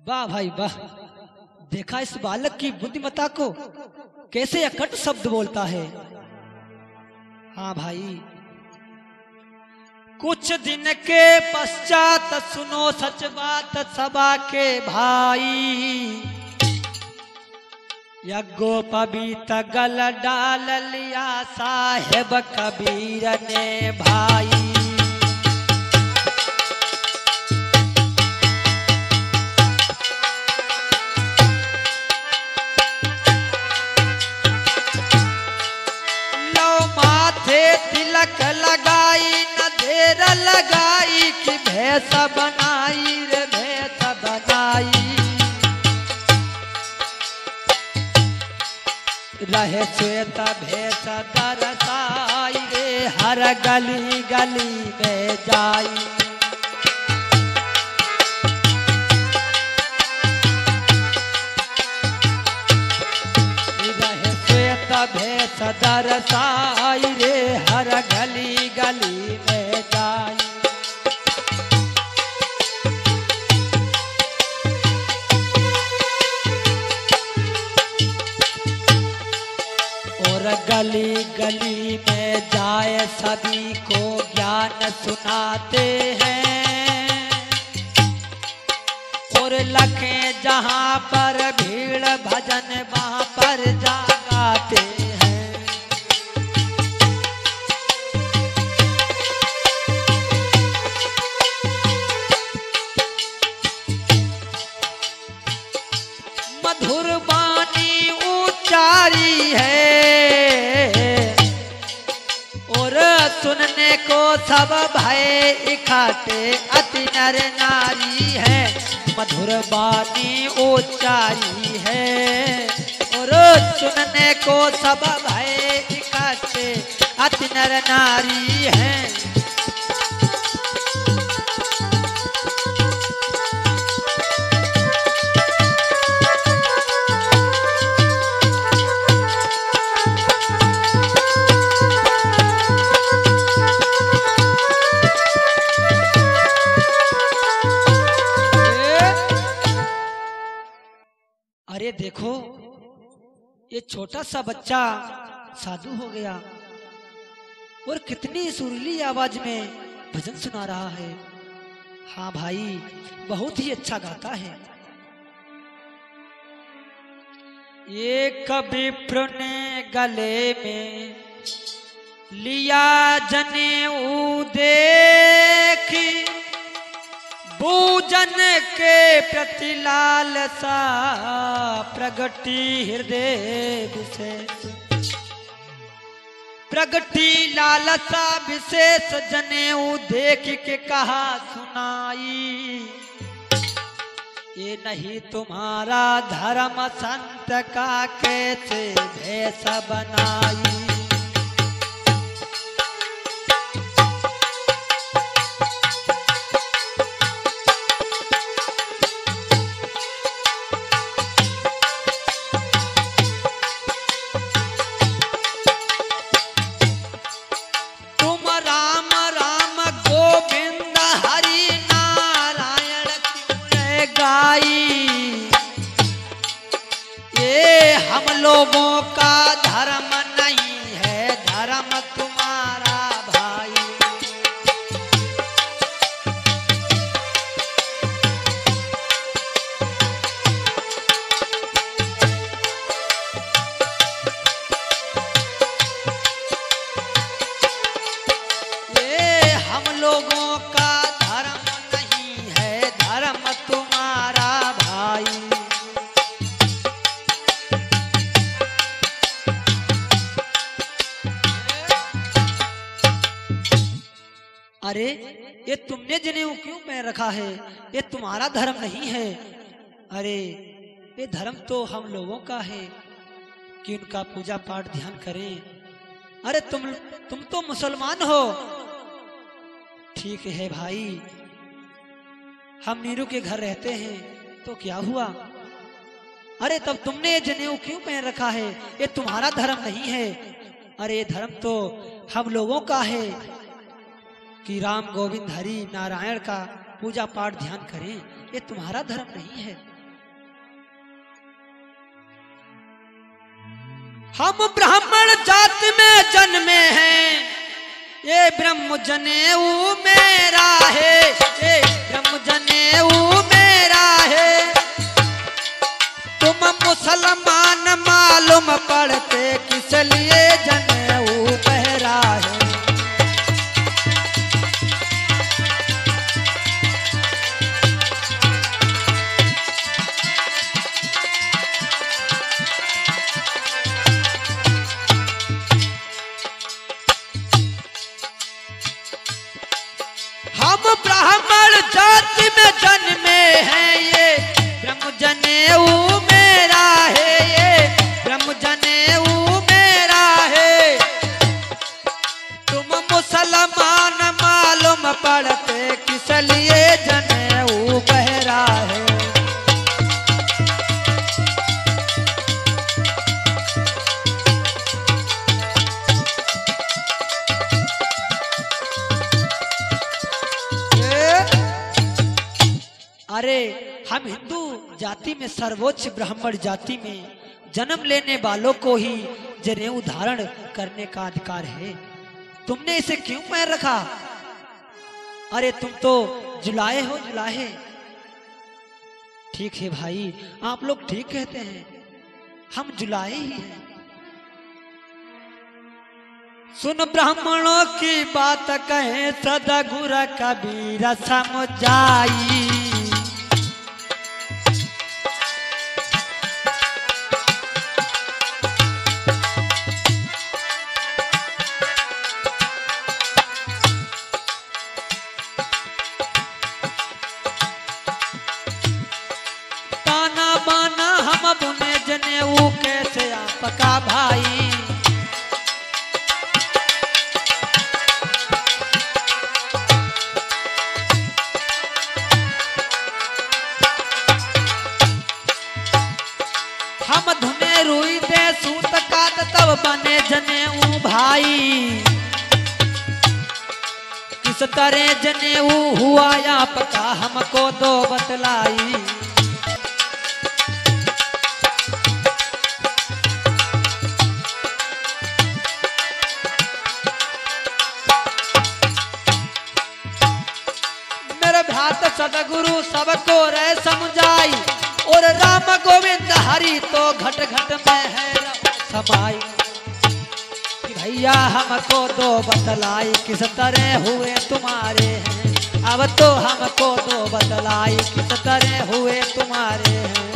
वाह भाई वाह। देखा इस बालक की बुद्धिमत्ता को, कैसे अकट शब्द बोलता है। हाँ भाई, कुछ दिन के पश्चात सुनो सच बात सभा के भाई, यज्ञो पबीत गल डाल लिया साहेब कबीर ने भाई। लो माथे तिलक लगाई न देर लगाई कि भैंस बनाई रे भैंस बनाई। रहे श्वेत भेष दरसाई रे हर गली गली में जाई। रहे श्वेत भेष दरसाई रे हर गली गली में जाई। और गली गली में जाए सभी को ज्ञान सुनाते हैं, और लखें जहाँ पर भीड़ भजन वहाँ पर जागाते हैं। मधुर वाणी उच्चारी है, सुनने को सब भय इकट्ठे अति नर नारी है। मधुर वाणी उच्चारी है, और सुनने को सब भय इकट्ठे अति नर नारी है। अरे देखो, ये छोटा सा बच्चा साधु हो गया और कितनी सुरीली आवाज में भजन सुना रहा है। हाँ भाई, बहुत ही अच्छा गाता है। एक विप्र ने गले में लिया जनेऊ देखी, पूजन के प्रति लालसा प्रगति हृदय विशेष। प्रगति लालसा विशेष जनेऊ देख के कहा सुनाई, ये नहीं तुम्हारा धर्म संत का कैसे भेष बनाई। ये हम लोगों का धर्म नहीं है, धर्म तुम्हारा भाई। ये हम लोगों का धर्म नहीं है, धर्म तुम्हारा भाई। अरे ये तुमने जनेऊ क्यों पहन रखा है, ये तुम्हारा धर्म नहीं है। अरे ये धर्म तो हम लोगों का है कि उनका पूजा पाठ ध्यान करें। अरे तुम तो मुसलमान हो। ठीक है भाई, हम नीरू के घर रहते हैं तो क्या हुआ। अरे तब तुमने ये जनेऊ क्यों पहन रखा है, ये तुम्हारा धर्म नहीं है। अरे ये धर्म तो हम लोगों का है कि राम गोविंद हरि नारायण का पूजा पाठ ध्यान करें, ये तुम्हारा धर्म नहीं है। हम ब्राह्मण जाति में जन्मे हैं, ये ब्रह्म जनेऊ मेरा है, ये ब्रह्म जनेऊ मेरा है। तुम मुसलमान मालूम पड़ते किस लिए जनेऊ पहरा है। हम ब्राह्मण जाति में जन्मे हैं, ये ब्रह्म जनेऊ मेरा है, ये ब्रह्म जनेऊ मेरा है। तुम मुसलमान मालूम पड़ते किस लिए जनेऊ पहरा है। अरे हम हिंदू जाति में सर्वोच्च ब्राह्मण जाति में जन्म लेने वालों को ही जनेऊ धारण करने का अधिकार है। तुमने इसे क्यों पहन रखा? अरे तुम तो जुलाहे हो, जुलाहे। ठीक है भाई, आप लोग ठीक कहते हैं, हम जुलाहे ही हैं। सुन ब्राह्मणों की बात कहे सदगुर कबीर समझाई। बुने जनेऊ कैसे आपका भाई। हम धुने रुई दे सूत काट तब बने जनेऊ भाई। किस तरह जनेऊ हुआ आपका हमको दो बतलाई। भ्रात सदगुरु सबको रह समझाई, और राम गोविंद हरि तो घट घट में है समाई। कि भैया हमको दो बतलाई किस तरह हुए तुम्हारे हैं। अब तो हमको दो बतलाई किस तरह हुए तुम्हारे हैं।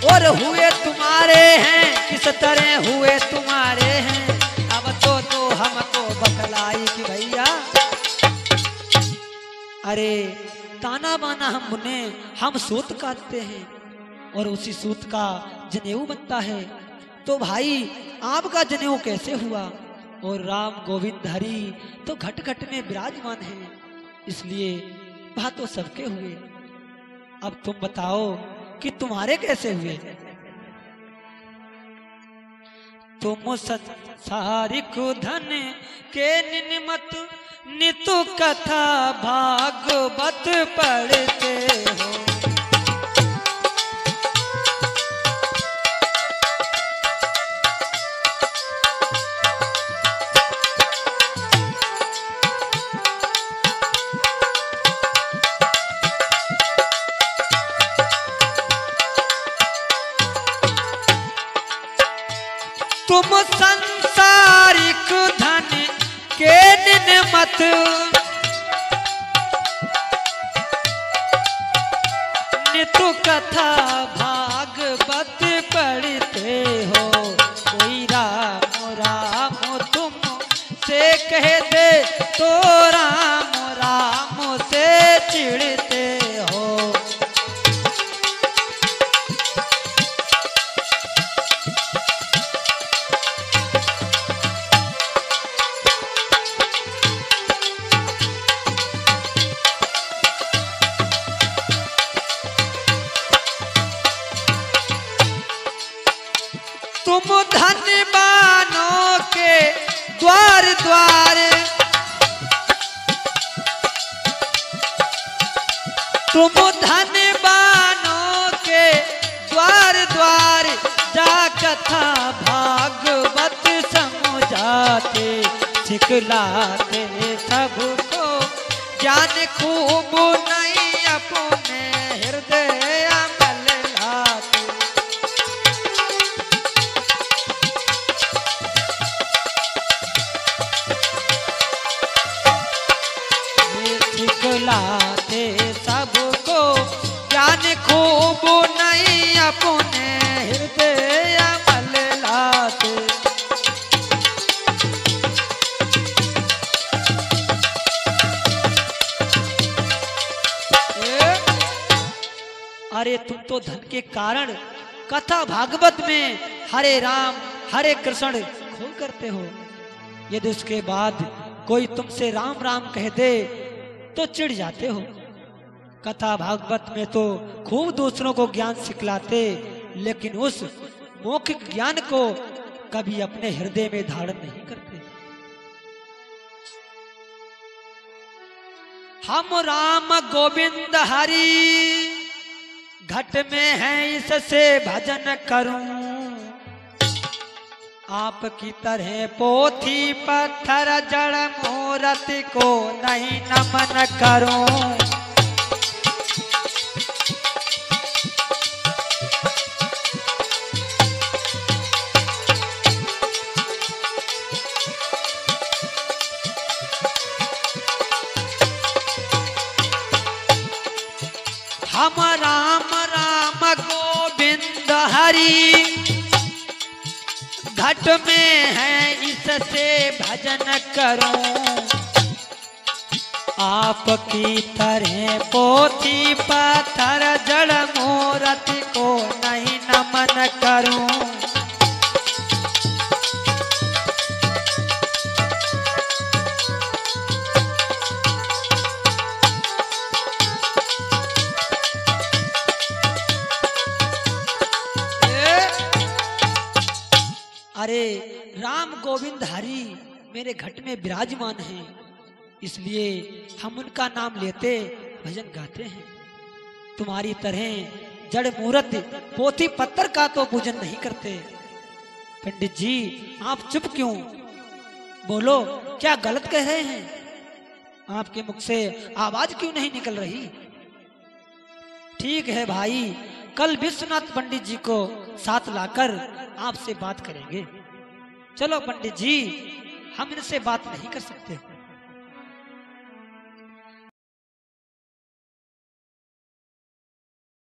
और हुए तुम्हारे हैं किस तरह हुए तुम्हारे हैं। अब तो हमको बतलाई कि भैया। अरे ताना बाना हम बुने, हम सूत काटते हैं और उसी सूत का जनेऊ बनता है। तो भाई आपका जनेऊ कैसे हुआ? और राम गोविंद हरि तो घट घट में विराजमान है, इसलिए बात तो सबके हुए। अब तुम बताओ कि तुम्हारे कैसे हुए? तुम संसारिक धन के निमित्त नितु कथा भागवत पढ़ते हो। तुम संसारिक धन के निमित्त नितु कथा भागवत पढ़ते हो। कोई राम राम तुम से कह दे तो राम राम से चिढ़ते हो। तुम धनवानों के द्वार द्वार तुम धनवानों के द्वार द्वार जा कथा भागवत समझाते, सिखलाते सबको ज्ञान खूब नहीं अपने हृदय अमल लाते। सिखलाते सबको ज्ञान खूब नहीं अपने हृदय अमल लाते। अरे तुम तो धन के कारण कथा भागवत में हरे राम हरे कृष्ण खूब करते हो, यदि उसके बाद कोई तुमसे राम राम कह दे तो चिढ़ जाते हो। कथा भागवत में तो खूब दूसरों को ज्ञान सिखलाते, लेकिन उस मौखिक ज्ञान को कभी अपने हृदय में धारण नहीं करते। हम राम गोविंद हरि घट में है इससे भजन करूं, आपकी तरह पोथी पत्थर जड़ मूर्ति को नहीं नमन करूं। हम राम राम गोविंद हरि घट में है इससे भजन करूं, आपकी तरह पोथी पत्थर जड़ मूर्ति को नहीं नमन करूं। अरे राम गोविंद हरि मेरे घट में विराजमान हैं, इसलिए हम उनका नाम लेते भजन गाते हैं। तुम्हारी तरह जड़ मूर्त पोथी पत्थर का तो पूजन नहीं करते। पंडित जी आप चुप क्यों? बोलो, क्या गलत कह रहे हैं? आपके मुख से आवाज क्यों नहीं निकल रही? ठीक है भाई, कल विश्वनाथ पंडित जी को साथ लाकर आपसे बात करेंगे। चलो पंडित जी, हम इनसे बात नहीं कर सकते।